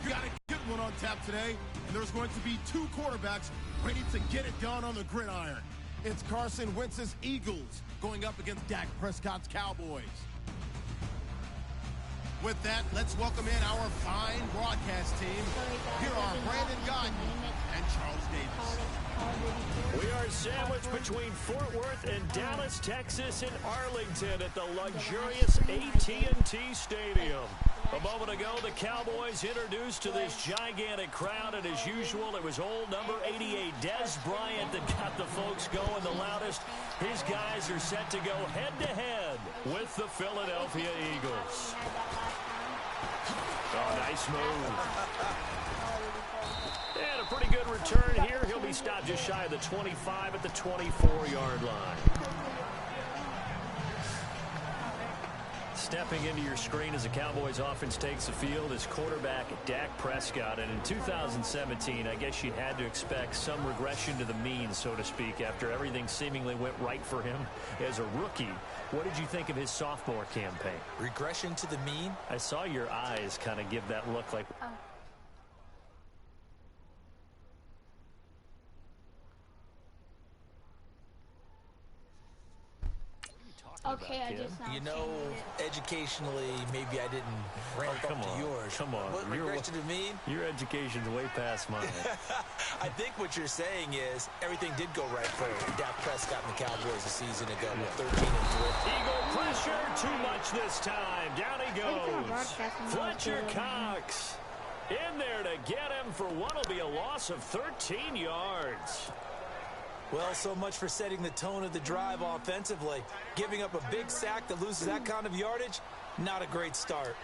got a good one on tap today, and there's going to be two quarterbacks ready to get it done on the gridiron. It's Carson Wentz's Eagles going up against Dak Prescott's Cowboys. With that, let's welcome in our fine broadcast team. Here are Brandon Guyton and Charles Davis. We are sandwiched between Fort Worth and Dallas, Texas, and Arlington at the luxurious AT&T Stadium. A moment ago, the Cowboys introduced to this gigantic crowd, and as usual, it was old number 88, Dez Bryant, that got the folks going the loudest. His guys are set to go head-to-head with the Philadelphia Eagles. Oh, nice move. And a pretty good return here. He'll be stopped just shy of the 25 at the 24-yard line. Stepping into your screen as the Cowboys offense takes the field is quarterback Dak Prescott. And in 2017, I guess you had to expect some regression to the mean, so to speak, after everything seemingly went right for him as a rookie. What did you think of his sophomore campaign? Regression to the mean? I saw your eyes kind of give that look like... Okay, I just you know, educationally, maybe I didn't ramp up to yours. Come on. What regression to mean? Your education's way past mine. I think what you're saying is everything did go right for Dak Prescott and the Cowboys a season ago, 13-3. Eagle pressure, too much this time. Down he goes. Fletcher Cox in there to get him for what will be a loss of 13 yards. Well, so much for setting the tone of the drive offensively. Giving up a big sack that loses that kind of yardage, not a great start.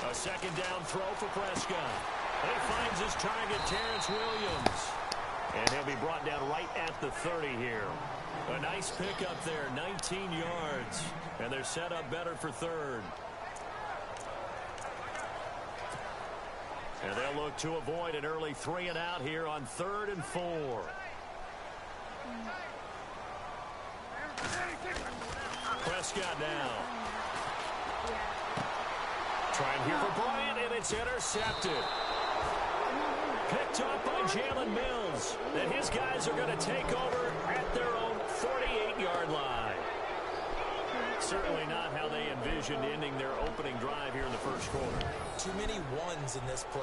A second down throw for Prescott. He finds his target, Terrence Williams. And he'll be brought down right at the 30 here. A nice pickup there, 19 yards. And they're set up better for third. And they'll look to avoid an early 3-and-out here on 3rd and 4. Prescott now. Trying here for Bryant, and it's intercepted. Picked off by Jalen Mills. And his guys are going to take over at their own 48-yard line. Certainly not how they envisioned ending their opening drive here in the first quarter. Too many ones in this play.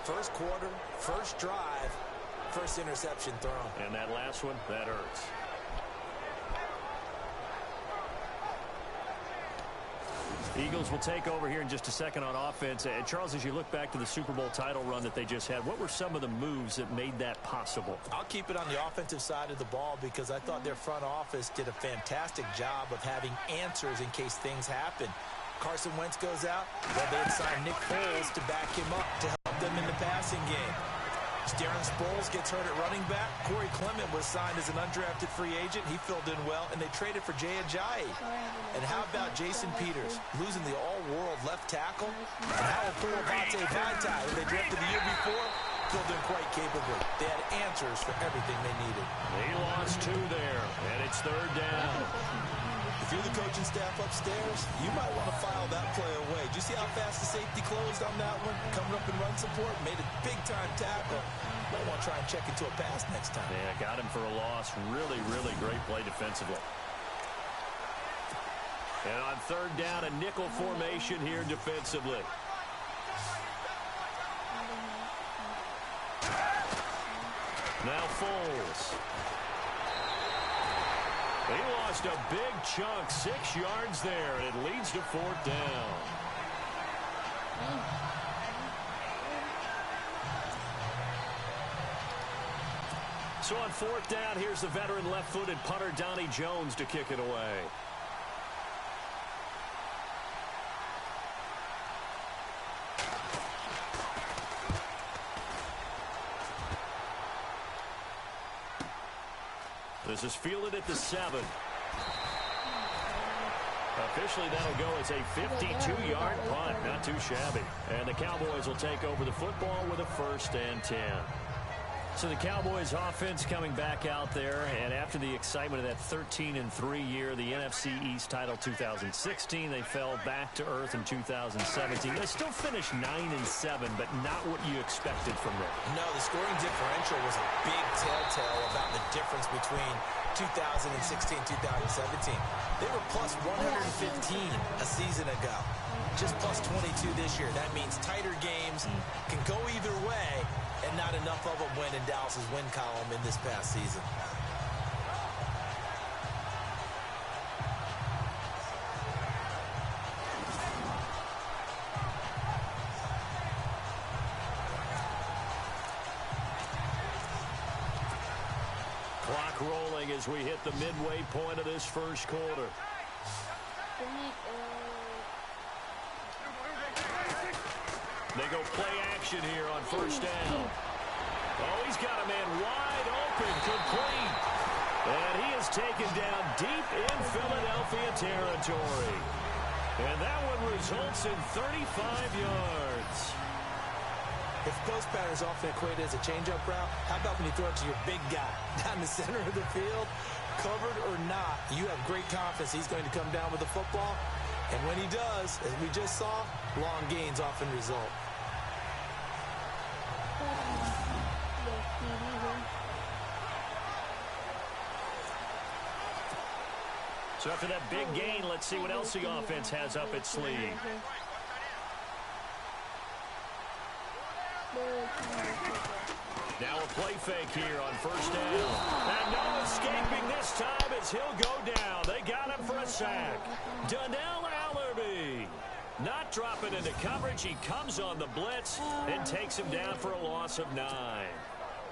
First quarter, first drive, first interception thrown. And that last one, that hurts. Eagles will take over here in just a second on offense. And Charles, as you look back to the Super Bowl title run that they just had, what were some of the moves that made that possible? I'll keep it on the offensive side of the ball because I thought their front office did a fantastic job of having answers in case things happen. Carson Wentz goes out. Well, they had signed Nick Foles to back him up to help them in the passing game. Darren Sproles gets hurt at running back. Corey Clement was signed as an undrafted free agent. He filled in well, and they traded for Jay Ajayi. And how about Jason Peters, losing the all-world left tackle? And how about Vontae Vaitai, who they drafted the year before, filled in quite capably. They had answers for everything they needed. They lost 2 there, and it's 3rd down. If you're the coaching staff upstairs, you might want to file that play away. Did you see how fast the safety closed on that one? Coming up in run support, made a big-time tackle. Might want to try and check into a pass next time. Yeah, got him for a loss. Really, really great play defensively. And on 3rd down, a nickel formation here defensively. Now Foles. He lost a big chunk, 6 yards there, and it leads to 4th down. So on 4th down, here's the veteran left-footed punter Donnie Jones to kick it away. This is fielded at the 7. Officially, that'll go as a 52-yard punt. Not too shabby. And the Cowboys will take over the football with a 1st and 10. So the Cowboys offense coming back out there, and after the excitement of that 13-3 year, the NFC East title 2016, they fell back to earth in 2017. They still finished 9-7, but not what you expected from them. No, the scoring differential was a big telltale about the difference between 2016 2017. They were plus 115 a season ago. Just plus 22 this year. That means tighter games can go either way, and not enough of them win in Dallas's win column in this past season. Clock rolling as we hit the midway point of this first quarter. They go play action here on first down. Oh, he's got a man wide open, complete. And he is taken down deep in Philadelphia territory. And that one results in 35 yards. If post pattern is often equated as a change-up route, how about when you throw it to your big guy down the center of the field? Covered or not, you have great confidence he's going to come down with the football. And when he does, as we just saw, long gains often result. So after that big gain, let's see what else the offense has up its sleeve. Now a play fake here on first down. And no escaping this time as he'll go down. They got him for a sack. Donnell Allerby not dropping into coverage. He comes on the blitz and takes him down for a loss of 9.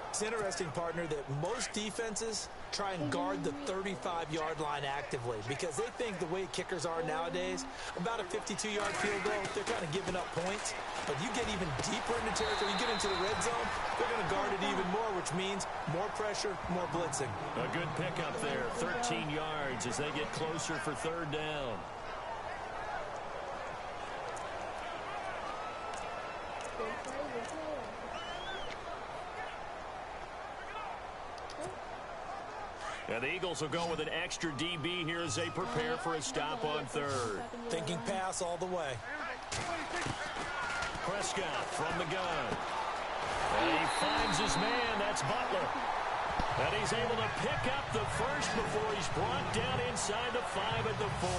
It's interesting, partner, that most defenses try and guard the 35-yard line actively because they think the way kickers are nowadays, about a 52-yard field goal, they're kind of giving up points. But you get even deeper into territory, you get into the red zone, they're going to guard it even more, which means more pressure, more blitzing. A good pickup there, 13 yards as they get closer for third down. And the Eagles will go with an extra DB here as they prepare for a stop on third. Thinking pass all the way. Prescott from the gun. And he finds his man. That's Butler. And he's able to pick up the first before he's brought down inside the 5 at the 4.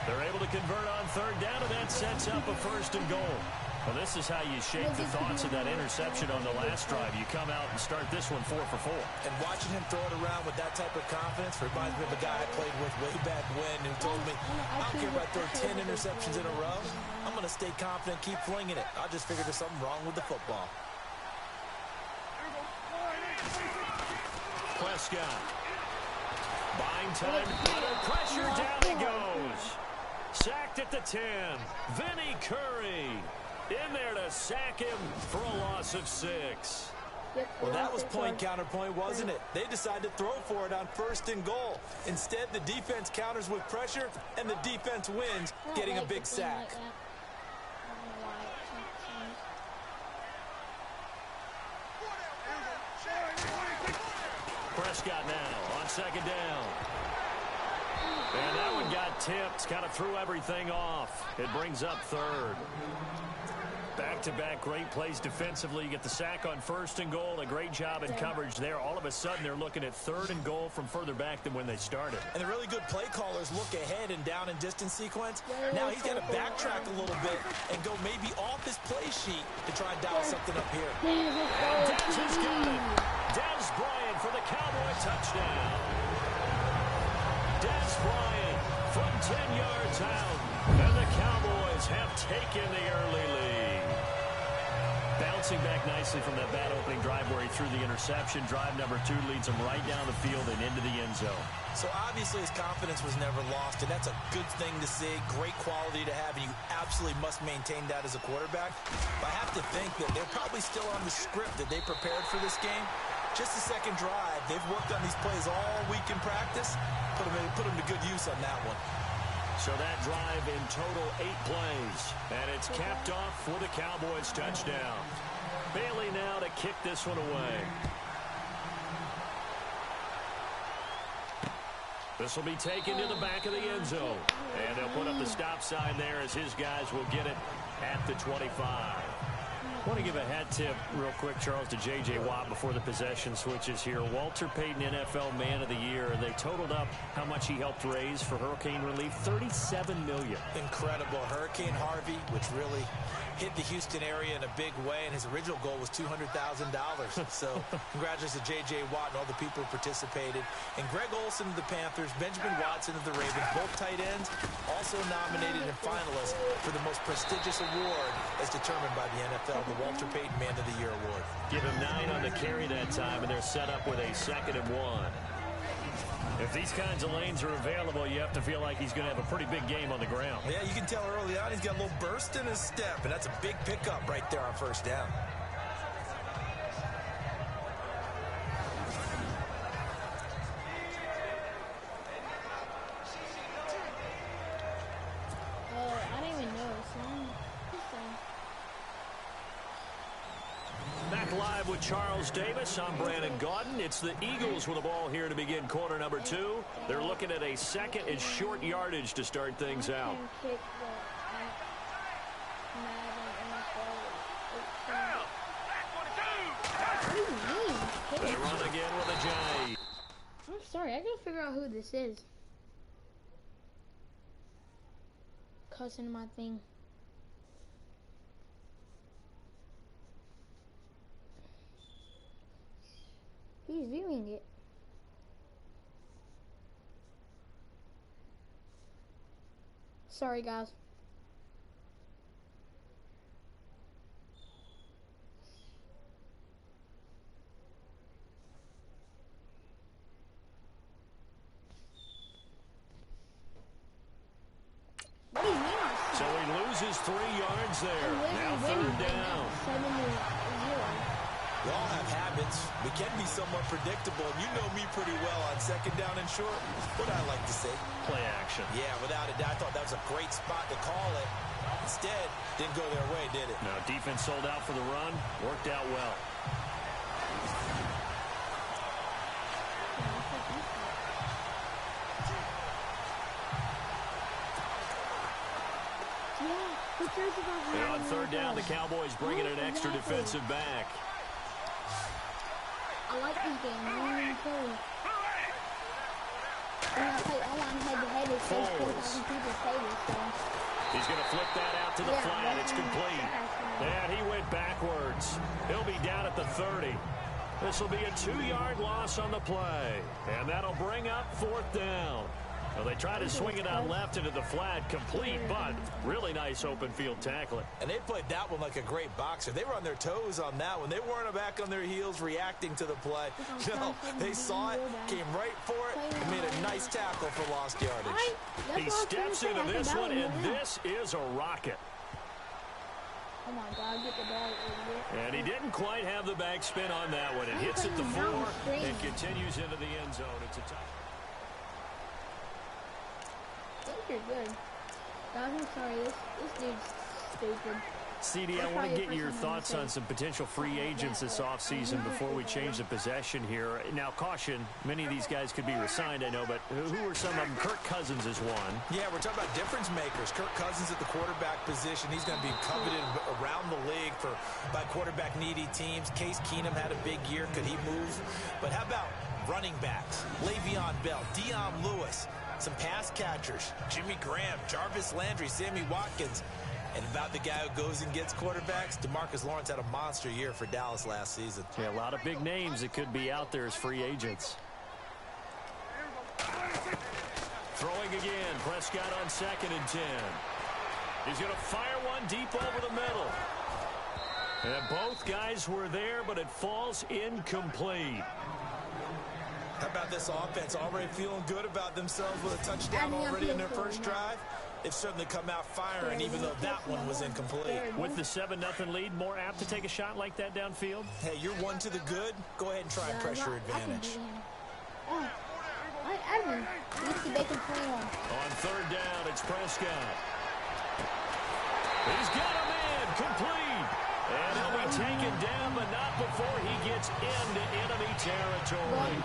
They're able to convert on third down, and that sets up a first and goal. Well, this is how you shake the thoughts of that interception on the last drive. You come out and start this one 4 for 4. And watching him throw it around with that type of confidence reminds me of a guy I played with way back when who told me, I don't care if I throw 10 interceptions in a row. I'm going to stay confident, keep flinging it. I just figured there's something wrong with the football. Prescott. Buying time. Under pressure. Down he goes. Sacked at the 10. Vinny Curry in there to sack him for a loss of 6. Well, that was point counterpoint, wasn't it? They decided to throw for it on first and goal. Instead, the defense counters with pressure, and the defense wins, getting a big sack. Prescott now on second down. And that one got tipped, kind of threw everything off. It brings up third. Back-to-back great plays defensively. You get the sack on first and goal. A great job in coverage there. All of a sudden, they're looking at third and goal from further back than when they started. And the really good play callers look ahead and down and distance sequence. Now he's got to backtrack a little bit and go maybe off his play sheet to try and dial something up here. And Dez has got it. Dez Bryant for the Cowboy touchdown. Dez Bryant from 10 yards out. And the Cowboys have taken the early lead. Bouncing back nicely from that bad opening drive where he threw the interception. Drive number 2 leads him right down the field and into the end zone. So obviously his confidence was never lost, and that's a good thing to see. Great quality to have, and you absolutely must maintain that as a quarterback. But I have to think that they're probably still on the script that they prepared for this game. Just the second drive. They've worked on these plays all week in practice. Put them to good use on that one. So that drive in total 8 plays. And it's capped off for the Cowboys touchdown. Bailey now to kick this one away. This will be taken to the back of the end zone. And they'll put up the stop sign there as his guys will get it at the 25. I want to give a hat tip real quick, Charles, to J.J. Watt before the possession switches here. Walter Payton, NFL Man of the Year. They totaled up how much he helped raise for hurricane relief, $37 million. Incredible. Hurricane Harvey, which really hit the Houston area in a big way, and his original goal was $200,000. So congratulations to J.J. Watt and all the people who participated. And Greg Olsen of the Panthers, Benjamin Watson of the Ravens, both tight ends, also nominated and finalists for the most prestigious award as determined by the NFL, the Walter Payton Man of the Year Award. Give him 9 on the carry that time, and they're set up with a 2nd and 1. If these kinds of lanes are available, you have to feel like he's going to have a pretty big game on the ground. Yeah, you can tell early on he's got a little burst in his step, and that's a big pickup right there on first down. I didn't even know his song. Back live with Charles Davis. I'm Brandon Gaudin. It's the Eagles with the ball here to begin quarter number 2. They're looking at a 2nd and short yardage to start things out. They run again with a J. I'm sorry, I gotta figure out who this is. Cussing my thing. He's viewing it. Sorry, guys. What do you mean? So he loses 3 yards there. Now 3rd down. 7-0. We all have habits. We can be somewhat predictable. You know me pretty well on 2nd down and short. What I like to say. Play action. Yeah, without a doubt. I thought that was a great spot to call it. Instead, didn't go their way, did it? Now, defense sold out for the run. Worked out well. And on 3rd down, the Cowboys bringing an extra defensive back. I like this game. I want to play. I want head-to-head. It says 4,000 people play this game. He's going to flip that out to the flat. It's complete. And he went backwards. He'll be down at the 30. This will be a 2-yard loss on the play. And that'll bring up 4th down. Well, they try to swing it out left into the flat, complete, but really nice open field tackling. And they played that one like a great boxer. They were on their toes on that one. They weren't back on their heels reacting to the play. No, they saw it, came right for it, and made a nice tackle for lost yardage. He steps into this one, and this is a rocket. Oh, my God, get the ball, idiot. And he didn't quite have the back spin on that one. It hits at the 4 and continues into the end zone. It's a touchdown. I think you're good. God, I'm sorry. This dude's stupid. CD, I want to get your thoughts on some potential free agents this offseason before we change the possession here. Now, caution, many of these guys could be re-signed, I know, but who are some of them? Kirk Cousins is one. Yeah, we're talking about difference makers. Kirk Cousins at the quarterback position. He's going to be coveted around the league by quarterback-needy teams. Case Keenum had a big year. Could he move? But how about running backs? Le'Veon Bell, Dion Lewis, some pass catchers, Jimmy Graham, Jarvis Landry, Sammy Watkins. And about the guy who goes and gets quarterbacks, DeMarcus Lawrence had a monster year for Dallas last season. Yeah, a lot of big names that could be out there as free agents. Throwing again, Prescott on 2nd and 10. He's going to fire one deep over the middle. And both guys were there, but it falls incomplete. How about this offense? Already feeling good about themselves with a touchdown already in their first drive. They've certainly come out firing, even though that one was incomplete. With the 7-0 lead, more apt to take a shot like that downfield? Hey, you're one to the good. Go ahead and try and pressure advantage. Evan, they can play on. On 3rd down, it's Prescott. He's got a man, complete. And he'll be taken down, but not before he gets into enemy territory.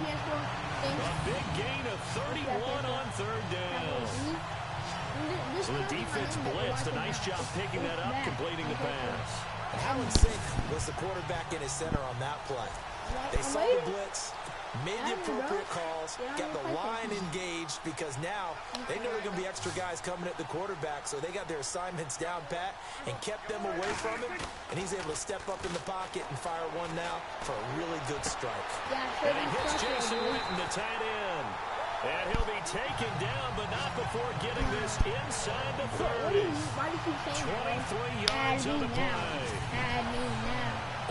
A big gain of 31 on third down. So the defense blitzed. A nice job picking that up, completing the pass. How in sync was the quarterback in his center on that play? They saw the blitz, made the appropriate calls, got the line engaged, because now they know there are going to be extra guys coming at the quarterback, so they got their assignments down pat and kept them away from him, and he's able to step up in the pocket and fire one now for a really good strike. And he hits Jason Witten, the tight end. And he'll be taken down, but not before getting this inside the 30. 23 yards on the play.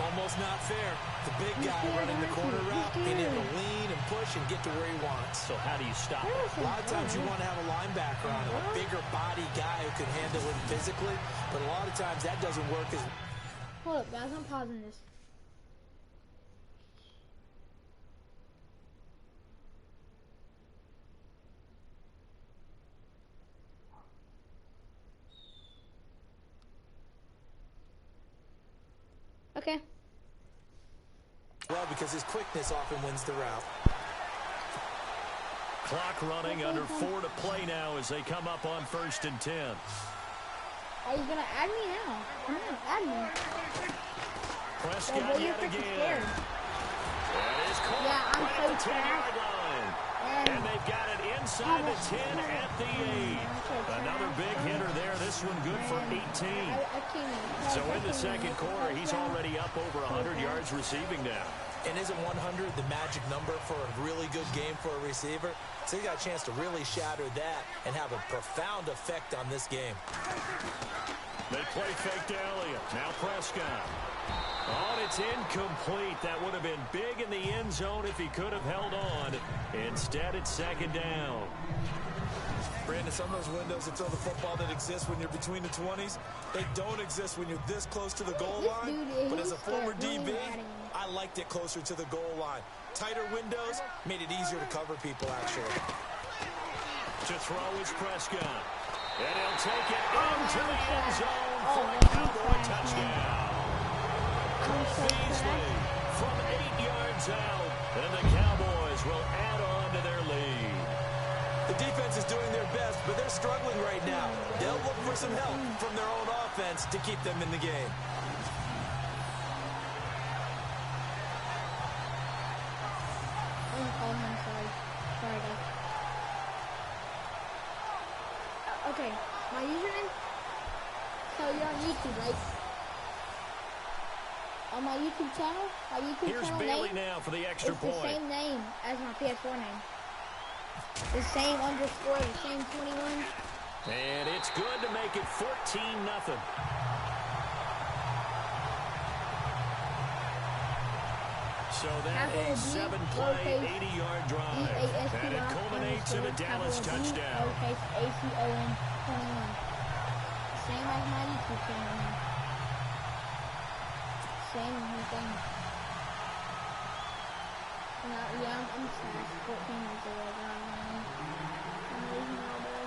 Almost not fair. The big guy running the corner route, being able to lean and push and get to where he wants. So how do you stop it? A lot of times you want to have a linebacker on him, a bigger body guy who can handle him physically, but a lot of times that doesn't work as... Hold up, guys, I'm pausing this. Okay. Well, because his quickness often wins the route. Clock running, under 4 to play now as they come up on 1st and 10. Oh, he's gonna add me now. Come on, add me. Prescott yet again. That is caught I'm right at so the 10-yard line. And they've got it inside the 10 at the 8. Another big hitter there. This one good for 18. So in the second quarter, he's already up over 100 yards receiving now. And isn't 100 the magic number for a really good game for a receiver? So he got a chance to really shatter that and have a profound effect on this game. They play fake to Elliott. Now Prescott. Oh, it's incomplete. That would have been big in the end zone if he could have held on. Instead, it's second down. Brandon, some of those windows to throw the football that exist when you're between the 20s, they don't exist when you're this close to the goal line. But as a former DB, I liked it closer to the goal line. Tighter windows made it easier to cover people, actually. To throw is Prescott. And he'll take it into the end zone for a Cowboy touchdown. Beasley from 8 yards out, and the Cowboys will add on to their lead. The defense is doing their best, but they're struggling right now. They'll look for some help from their own offense to keep them in the game. Sorry, guys. Okay, my username. So you're on YouTube, right? On my YouTube channel, Here's channel Bailey name, now for the extra it's point. the same name as my PS4 name. The same underscore, the same 21. And it's good to make it 14-0. So that a 7-play, 80-yard drive. And it culminates in a Dallas touchdown. ACON 21. Same as my YouTube channel. Same thing. Yeah, I'm 14 years old. I'm losing all day.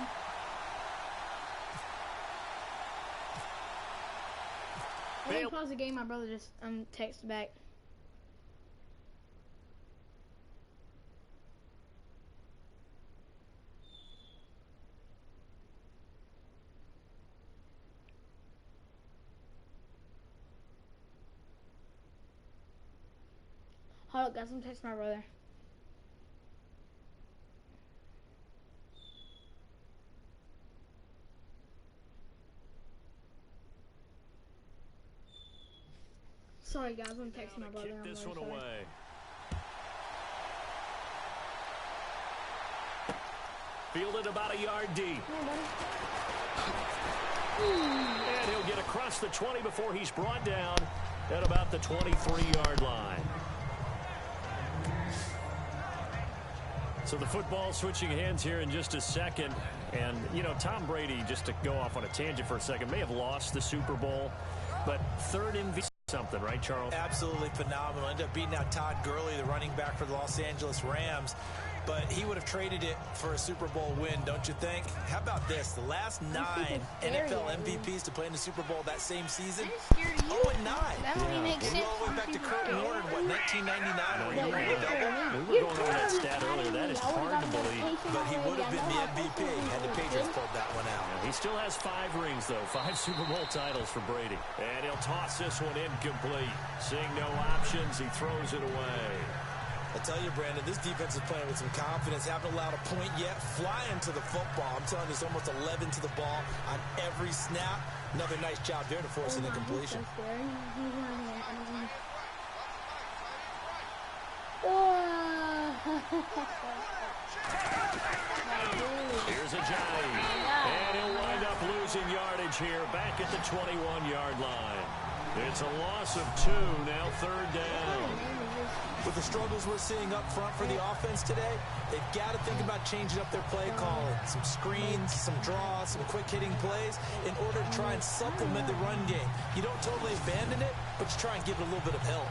I didn't pause the game. My brother just texted back. Hold up, guys. I'm texting my brother. Sorry, guys. I'm texting my brother. Kick this one away. Fielded about a yard deep. And he'll get across the 20 before he's brought down at about the 23-yard line. So the football switching hands here in just a second. And, you know, Tom Brady, just to go off on a tangent for a second, may have lost the Super Bowl. But third MVP something, right, Charles? Absolutely phenomenal. Ended up beating out Todd Gurley, the running back for the Los Angeles Rams. but he would have traded it for a Super Bowl win, don't you think? How about this? The last 9 NFL MVPs to play in the Super Bowl that same season, 0-9. That only makes sense. All the way back to Kurt Warner, what, 1999, when he won a double? We were going over that stat earlier. That is hard to believe. But he would have been the MVP had the Patriots pulled that one out. He still has 5 rings, though. 5 Super Bowl titles for Brady. And he'll toss this one incomplete. Seeing no options, he throws it away. I tell you, Brandon, this defense is playing with some confidence. Haven't allowed a point yet. Flying to the football. I'm telling you, it's almost 11 to the ball on every snap. Another nice job there to force an incompletion. Here's a Johnny. And he'll wind up losing yardage here back at the 21-yard line. It's a loss of 2, now 3rd down. With the struggles we're seeing up front for the offense today, they've got to think about changing up their play calling. Some screens, some draws, some quick-hitting plays in order to try and supplement the run game. You don't totally abandon it, but you try and give it a little bit of help.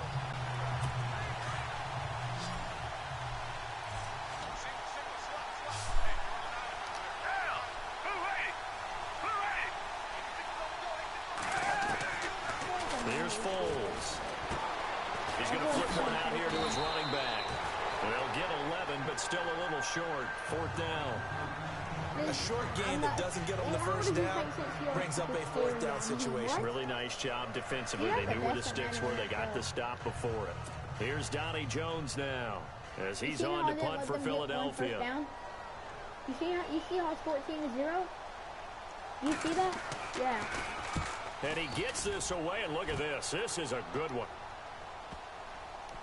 Here's Foles. He's going to flip one out here to his running back. They'll get 11, but still a little short. 4th down. A short game that doesn't get them the first down brings up a 4th down situation. Really nice job defensively. They knew where the sticks were. They got the stop before it. Here's Donnie Jones now as he's on to punt for Philadelphia. You see how it's 14-0? You see that? Yeah. And he gets this away, and look at this. This is a good one.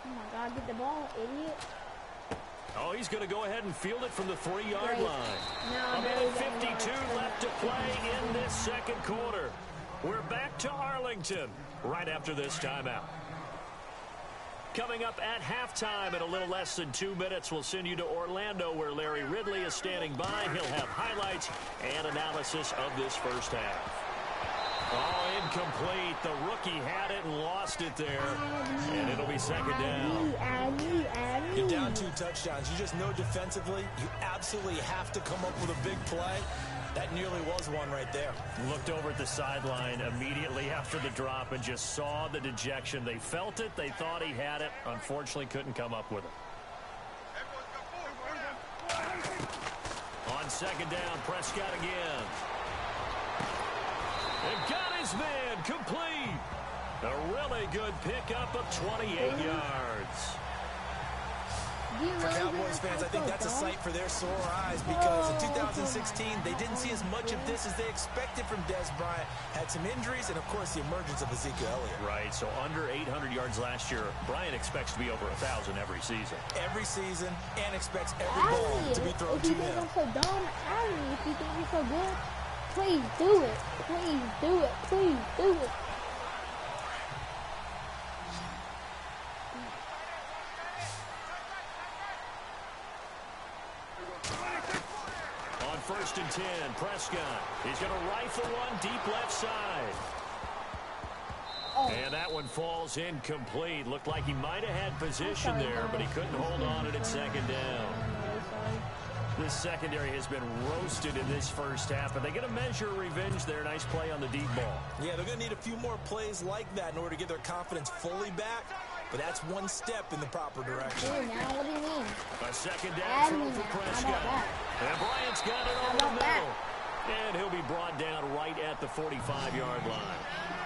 Oh, my God. Get the ball, idiot. Oh, he's going to go ahead and field it from the 3-yard line. No, a minute 52 left to play in this second quarter. We're back to Arlington right after this timeout. Coming up at halftime in a little less than 2 minutes, we'll send you to Orlando where Larry Ridley is standing by. He'll have highlights and analysis of this first half. Oh, incomplete. The rookie had it and lost it there. And it'll be 2nd down. You're down 2 touchdowns. You just know defensively you absolutely have to come up with a big play. That nearly was one right there. Looked over at the sideline immediately after the drop and just saw the dejection. They felt it. They thought he had it. Unfortunately, couldn't come up with it. On 2nd down, Prescott again. And got his man complete. A really good pickup of 28 yards. For Cowboys fans, I think that's a sight for their sore eyes because in 2016, they didn't see as much of this as they expected from Des Bryant. Had some injuries and, of course, the emergence of Ezekiel Elliott. Right, so under 800 yards last year. Bryant expects to be over 1,000 every season. Every season, and expects every ball to be thrown to him. If you think I'm so dumb, Addy, if you think you're so good, please do it. Please do it. Please do it. On 1st and 10, Prescott. He's going to rifle one deep left side. And that one falls incomplete. Looked like he might have had position there, but he couldn't hold on it at 2nd down. This secondary has been roasted in this first half, but they're going to measure revenge there. Nice play on the deep ball. Yeah, they're going to need a few more plays like that in order to get their confidence fully back, but that's one step in the proper direction. Hey, now what do you mean? A 2nd down throw for Prescott. And Bryant's got it over the middle. And he'll be brought down right at the 45-yard line.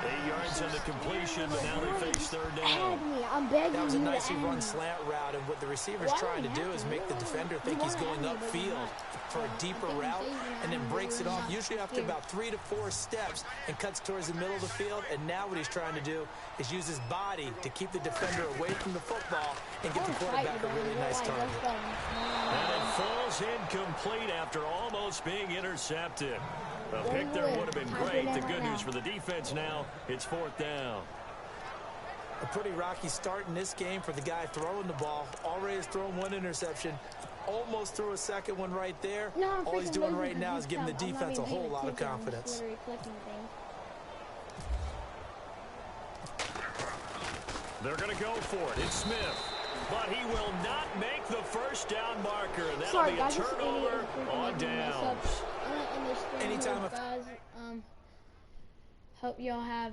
8 yards on the completion, but now they face 3rd down. I'm begging you. That was a nicely run slant route, and what the receiver's trying to do is make the defender think he's going upfield for a deeper route, and then breaks it off, usually after about 3 to 4 steps, and cuts towards the middle of the field. And now what he's trying to do is use his body to keep the defender away from the football and give the quarterback a really nice target. And it falls incomplete after almost being intercepted. A pick there would have been great. The good news for the defense now, it's 4th down. A pretty rocky start in this game for the guy throwing the ball. Already has thrown 1 interception. Almost threw a 2nd one right there. All he's doing right now is giving the defense a whole lot of confidence. They're going to go for it. It's Smith. but he will not make the first down marker. That'll Sorry, be a guys, this turnover idiot on downs. I'm gonna end this stream Anytime here, if- guys. Hope y'all have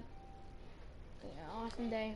an awesome day.